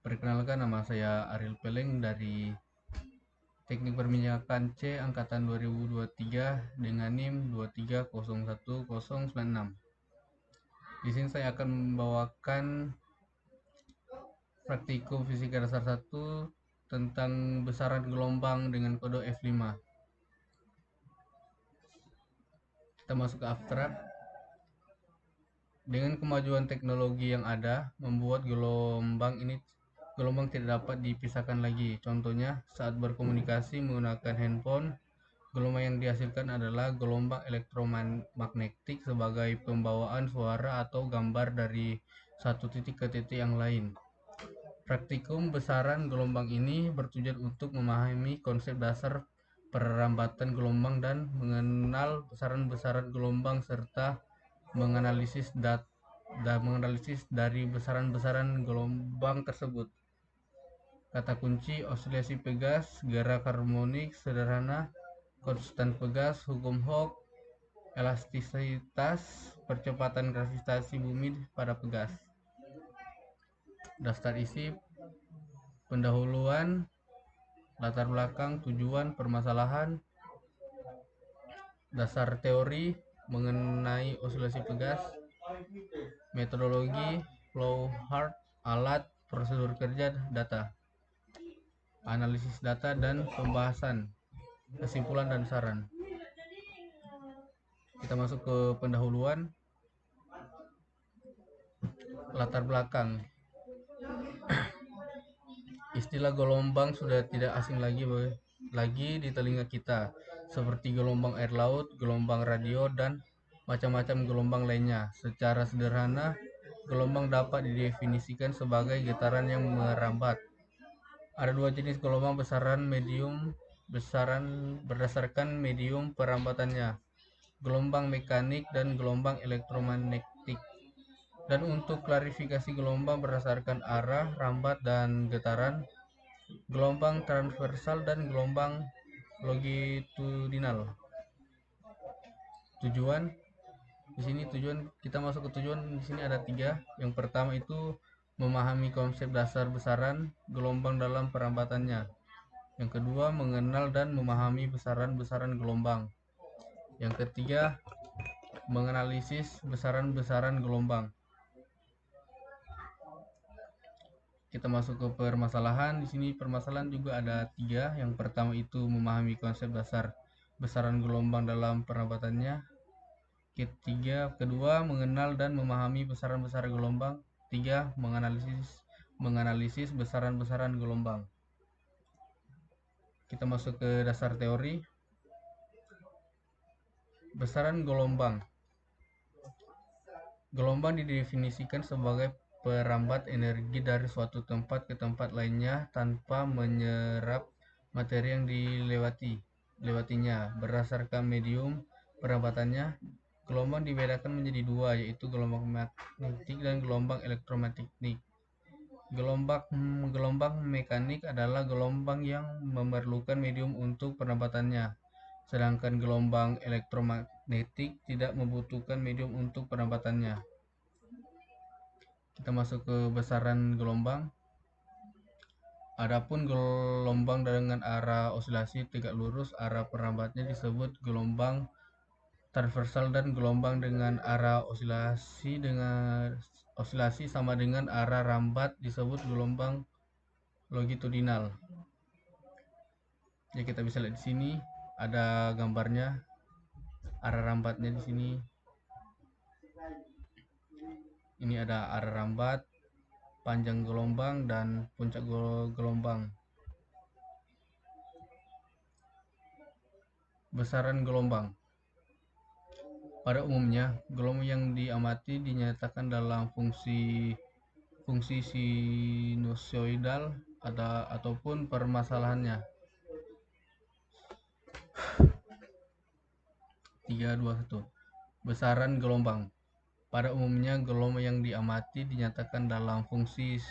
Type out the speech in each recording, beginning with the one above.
Perkenalkan, nama saya Ariel Peleng dari Teknik Perminyakan C Angkatan 2023 dengan NIM 2301096. Di sini saya akan membawakan praktikum fisika dasar 1 tentang besaran gelombang dengan kode F5. Kita masuk ke abstrak. Dengan kemajuan teknologi yang ada, membuat gelombang tidak dapat dipisahkan lagi. Contohnya, saat berkomunikasi menggunakan handphone, gelombang yang dihasilkan adalah gelombang elektromagnetik sebagai pembawaan suara atau gambar dari satu titik ke titik yang lain. Praktikum besaran gelombang ini bertujuan untuk memahami konsep dasar perambatan gelombang dan mengenal besaran-besaran gelombang serta menganalisis dari besaran-besaran gelombang tersebut. Kata kunci: osilasi Pegas, gerak harmonik sederhana, konstan Pegas, hukum Hooke, elastisitas, percepatan gravitasi bumi pada Pegas. Daftar isi: pendahuluan, latar belakang, tujuan, permasalahan, dasar teori mengenai osilasi Pegas, metodologi, flow chart, alat, prosedur kerja, data, analisis data dan pembahasan, kesimpulan dan saran. Kita masuk ke pendahuluan. Latar belakang. Istilah gelombang sudah tidak asing lagi di telinga kita, seperti gelombang air laut, gelombang radio, dan macam-macam gelombang lainnya. Secara sederhana, gelombang dapat didefinisikan sebagai getaran yang merambat. Ada dua jenis gelombang: besaran berdasarkan medium perambatannya, gelombang mekanik dan gelombang elektromagnetik. Dan untuk klarifikasi gelombang berdasarkan arah, rambat, dan getaran, gelombang transversal dan gelombang longitudinal. Tujuan kita masuk ke tujuan. Di sini ada 3. Yang pertama itu memahami konsep dasar besaran gelombang dalam perambatannya. Yang kedua, mengenal dan memahami besaran-besaran gelombang. Yang ketiga, menganalisis besaran-besaran gelombang. Kita masuk ke permasalahan. Di sini permasalahan juga ada 3. Yang pertama itu memahami konsep dasar besaran gelombang dalam perambatannya. Kedua, mengenal dan memahami besaran-besaran gelombang. 3, menganalisis besaran-besaran gelombang. Kita masuk ke dasar teori. Besaran gelombang. Gelombang didefinisikan sebagai perambat energi dari suatu tempat ke tempat lainnya tanpa menyerap materi yang dilewatinya. Berdasarkan medium perambatannya, gelombang dibedakan menjadi 2, yaitu gelombang magnetik dan gelombang elektromagnetik. Gelombang mekanik adalah gelombang yang memerlukan medium untuk perambatannya, sedangkan gelombang elektromagnetik tidak membutuhkan medium untuk perambatannya. Kita masuk ke besaran gelombang. Adapun gelombang dengan arah osilasi tegak lurus, arah perambatnya disebut gelombang transversal, dan gelombang dengan arah osilasi sama dengan arah rambat disebut gelombang longitudinal. Ya, kita bisa lihat di sini ada gambarnya, arah rambatnya di sini. Ini ada arah rambat, panjang gelombang, dan puncak gelombang. Besaran gelombang. Pada umumnya, gelombang yang diamati dinyatakan dalam fungsi sinusoidal ataupun permasalahannya. 3, 2, 1. Besaran gelombang. Pada umumnya, gelombang yang diamati dinyatakan dalam fungsi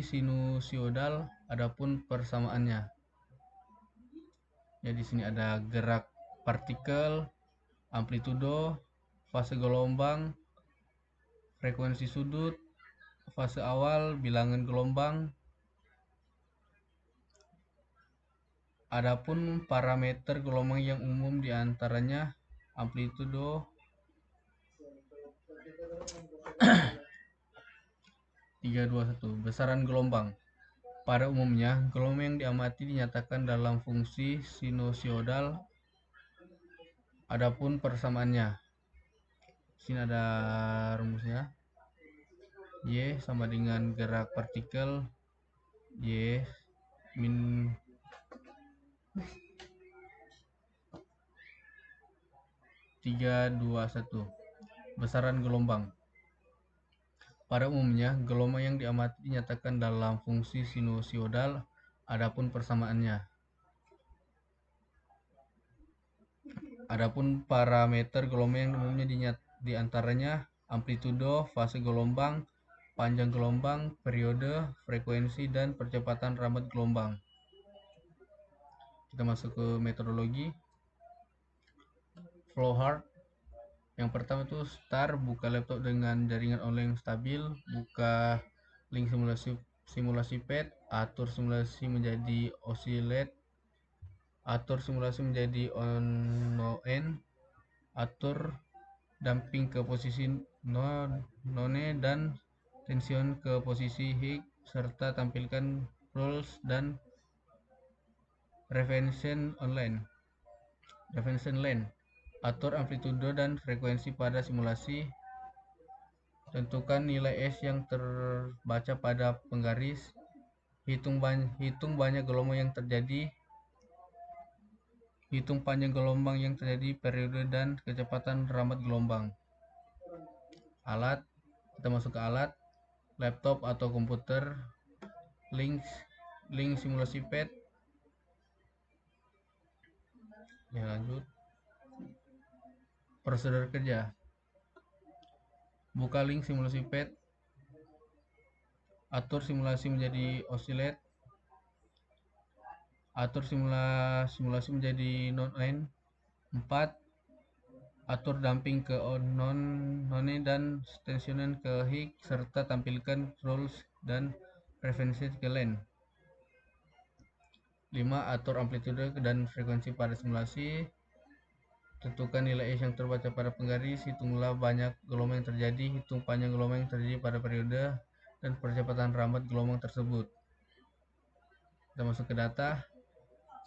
sinusoidal, adapun persamaannya. Ya, di sini ada gerak partikel, amplitudo, fase gelombang, frekuensi sudut, fase awal bilangan gelombang. Adapun parameter gelombang yang umum diantaranya amplitudo 321. Besaran gelombang. Pada umumnya, gelombang yang diamati dinyatakan dalam fungsi sinusoidal. Adapun persamaannya, sini ada rumusnya. Y sama dengan gerak partikel Y min 321. Besaran gelombang. Pada umumnya, gelombang yang diamati dinyatakan dalam fungsi sinusoidal. Adapun persamaannya. Adapun parameter gelombang yang umumnya diantaranya amplitudo, fase gelombang, panjang gelombang, periode, frekuensi, dan percepatan rambat gelombang. Kita masuk ke metodologi. Flowchart. Yang pertama itu start, buka laptop dengan jaringan online stabil, buka link simulasi pad, atur simulasi menjadi oscillate, atur simulasi menjadi on-end, atur damping ke posisi none dan tension ke posisi high, serta tampilkan rules dan reference line. Atur amplitudo dan frekuensi pada simulasi. Tentukan nilai S yang terbaca pada penggaris. Hitung banyak gelombang yang terjadi. Hitung panjang gelombang yang terjadi, periode dan kecepatan rambat gelombang. Alat. Kita masuk ke alat. Laptop atau komputer. Link simulasi pad. Ya, lanjut. Prosedur kerja. Buka link simulasi pad. Atur simulasi menjadi oscillate. Atur simulasi menjadi non-end. 4. Atur damping ke none dan tensionen ke high, serta tampilkan rules dan referensi ke line. 5. Atur amplitudo dan frekuensi pada simulasi. Tentukan nilai S yang terbaca pada penggaris. Hitunglah banyak gelombang yang terjadi. Hitung panjang gelombang yang terjadi pada periode dan percepatan rambat gelombang tersebut. Kita masuk ke data.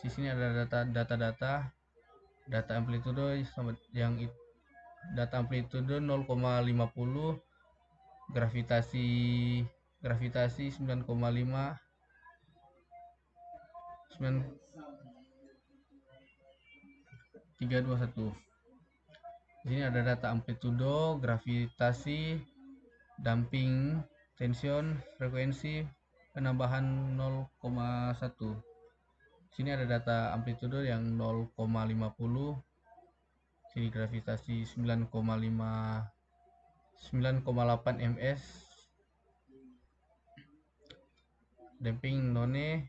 Di sini ada data amplitudo yang data amplitudo 0,50, gravitasi 9,5, 321. Di sini ada data amplitudo, gravitasi, damping, tension, frekuensi, penambahan 0,1. Sini ada data amplitudo yang 0,50. Sini gravitasi 9,8 ms. Damping none,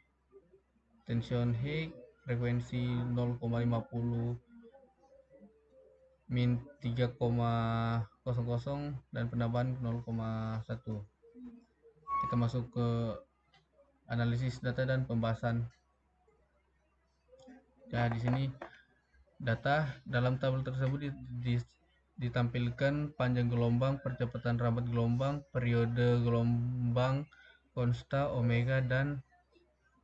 tension high, frekuensi 0,50 min 3,00 dan penambahan 0,1. Kita masuk ke analisis data dan pembahasan. Ya, di sini data dalam tabel tersebut ditampilkan panjang gelombang, percepatan rambat gelombang, periode gelombang, konsta, omega, dan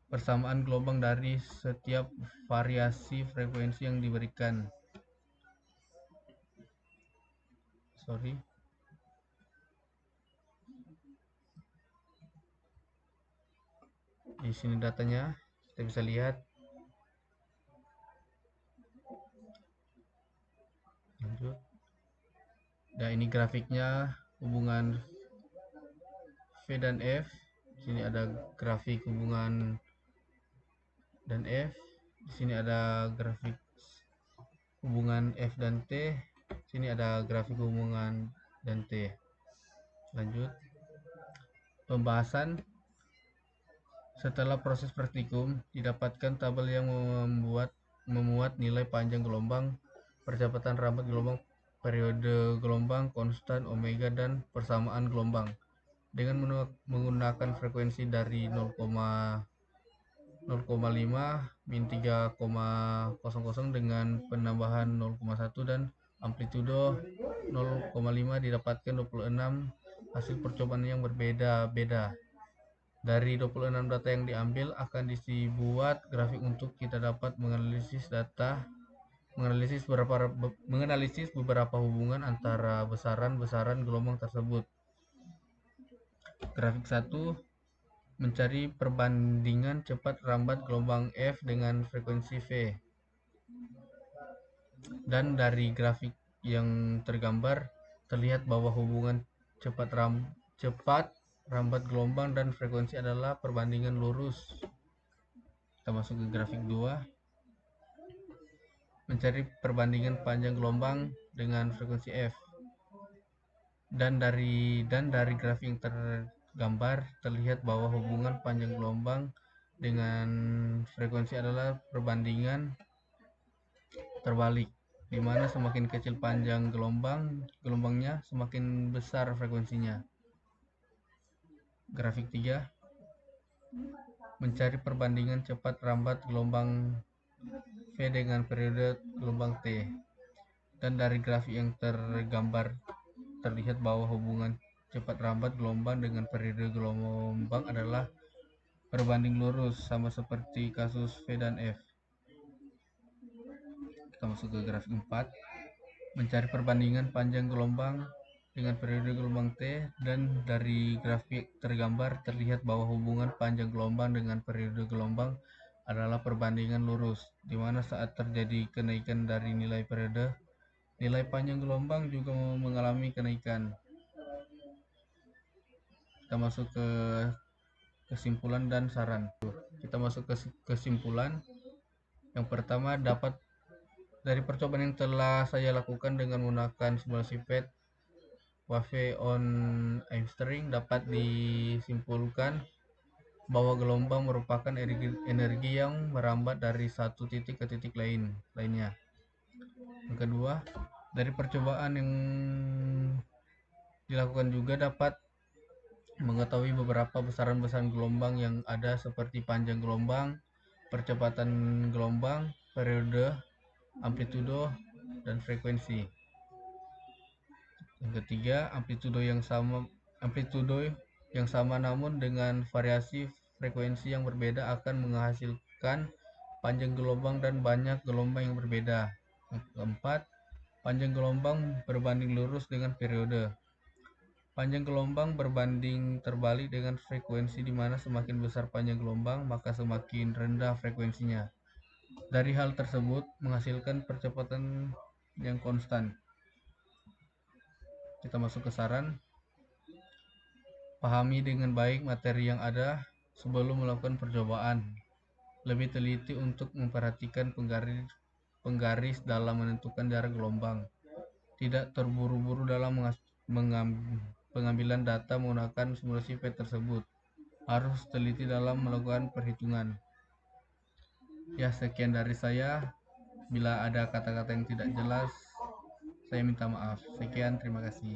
persamaan gelombang dari setiap variasi frekuensi yang diberikan. Di sini datanya kita bisa lihat. Lanjut. Nah, ini grafiknya hubungan V dan F. Sini ada grafik hubungan dan F. Di sini ada grafik hubungan F dan T. Sini ada grafik hubungan dan T. Lanjut. Pembahasan. Setelah proses praktikum, didapatkan tabel yang memuat nilai panjang gelombang, percepatan rambat gelombang, periode gelombang, konstan, omega, dan persamaan gelombang. Dengan menggunakan frekuensi dari 0,5 min 3,00 dengan penambahan 0,1 dan amplitudo 0,5 didapatkan 26 hasil percobaan yang berbeda-beda. Dari 26 data yang diambil akan dibuat grafik untuk kita dapat menganalisis beberapa hubungan antara besaran-besaran gelombang tersebut. Grafik 1 mencari perbandingan cepat rambat gelombang F dengan frekuensi V. Dan dari grafik yang tergambar terlihat bahwa hubungan cepat rambat gelombang dan frekuensi adalah perbandingan lurus. Kita masuk ke grafik 2. Mencari perbandingan panjang gelombang dengan frekuensi F. Dan dari grafik yang tergambar terlihat bahwa hubungan panjang gelombang dengan frekuensi adalah perbandingan terbalik, di mana semakin kecil panjang gelombangnya, semakin besar frekuensinya. Grafik 3 mencari perbandingan cepat rambat gelombang V dengan periode gelombang T. Dan dari grafik yang tergambar terlihat bahwa hubungan cepat rambat gelombang dengan periode gelombang adalah berbanding lurus, sama seperti kasus V dan F. Kita masuk ke grafik 4. Mencari perbandingan panjang gelombang dengan periode gelombang T, dan dari grafik tergambar terlihat bahwa hubungan panjang gelombang dengan periode gelombang adalah perbandingan lurus, di mana saat terjadi kenaikan dari nilai periode, nilai panjang gelombang juga mengalami kenaikan. Kita masuk ke kesimpulan dan saran. Kita masuk ke kesimpulan. Yang pertama, dari percobaan yang telah saya lakukan dengan menggunakan simulasi PET wave on Einstein, dapat disimpulkan bahwa gelombang merupakan energi yang merambat dari satu titik ke titik lainnya. Yang kedua, dari percobaan yang dilakukan juga dapat mengetahui beberapa besaran-besaran gelombang yang ada, seperti panjang gelombang, percepatan gelombang, periode, amplitudo, dan frekuensi. Yang ketiga, amplitudo yang sama namun dengan variasi frekuensi yang berbeda akan menghasilkan panjang gelombang dan banyak gelombang yang berbeda. Yang keempat, panjang gelombang berbanding lurus dengan periode. Panjang gelombang berbanding terbalik dengan frekuensi, di mana semakin besar panjang gelombang, maka semakin rendah frekuensinya. Dari hal tersebut menghasilkan percepatan yang konstan. Kita masuk ke saran. Pahami dengan baik materi yang ada sebelum melakukan percobaan. Lebih teliti untuk memperhatikan penggaris dalam menentukan jarak gelombang. Tidak terburu-buru dalam pengambilan data menggunakan simulasi PET tersebut. Harus teliti dalam melakukan perhitungan. Ya, sekian dari saya. Bila ada kata-kata yang tidak jelas, saya minta maaf. Sekian, terima kasih.